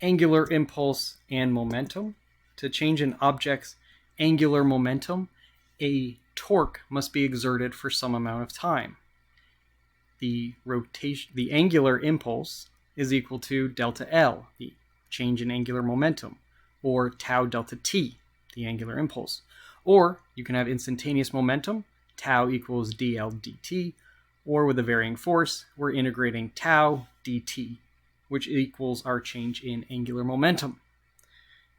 angular impulse and momentum. To change an object's angular momentum, a torque must be exerted for some amount of time. The angular impulse is equal to delta L, the change in angular momentum, or tau delta T, the angular impulse. Or you can have instantaneous momentum, tau equals dl dt, or with a varying force, we're integrating tau dt, which equals our change in angular momentum.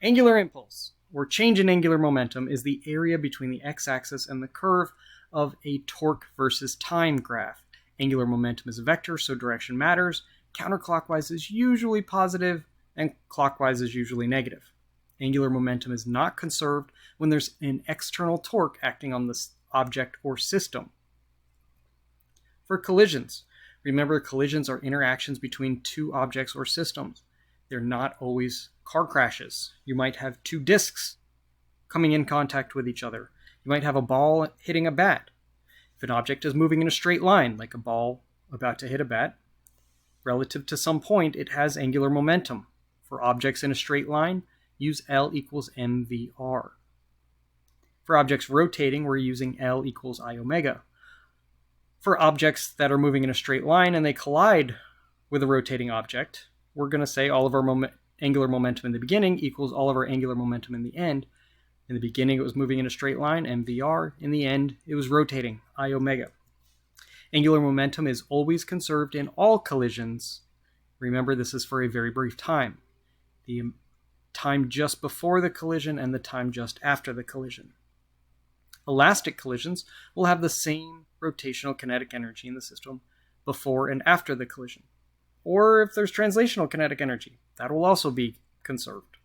Angular impulse, or change in angular momentum, is the area between the x-axis and the curve of a torque versus time graph. Angular momentum is a vector, so direction matters. Counterclockwise is usually positive, and clockwise is usually negative. Angular momentum is not conserved when there's an external torque acting on the object or system. For collisions, remember collisions are interactions between two objects or systems. They're not always car crashes. You might have two disks coming in contact with each other. You might have a ball hitting a bat. If an object is moving in a straight line, like a ball about to hit a bat, relative to some point, it has angular momentum. For objects in a straight line, use L equals mvr. For objects rotating, we're using L equals I omega. For objects that are moving in a straight line and they collide with a rotating object, we're going to say all of our angular momentum in the beginning equals all of our angular momentum in the end. In the beginning, it was moving in a straight line, mvr. In the end, it was rotating, I omega. Angular momentum is always conserved in all collisions. Remember, this is for a very brief time. The time just before the collision and the time just after the collision. Elastic collisions will have the same rotational kinetic energy in the system before and after the collision. Or if there's translational kinetic energy, that will also be conserved.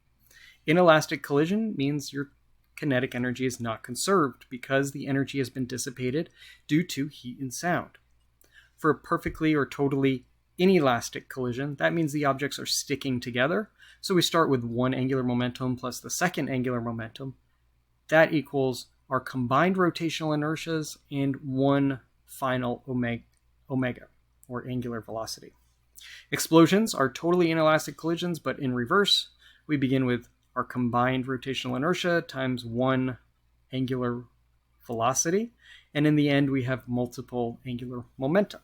Inelastic collision means your kinetic energy is not conserved because the energy has been dissipated due to heat and sound. For a perfectly or totally inelastic collision, that means the objects are sticking together. So we start with one angular momentum plus the second angular momentum. That equals our combined rotational inertias and one final omega, or angular velocity. Explosions are totally inelastic collisions, but in reverse. We begin with our combined rotational inertia times one angular velocity, and in the end we have multiple angular momentum.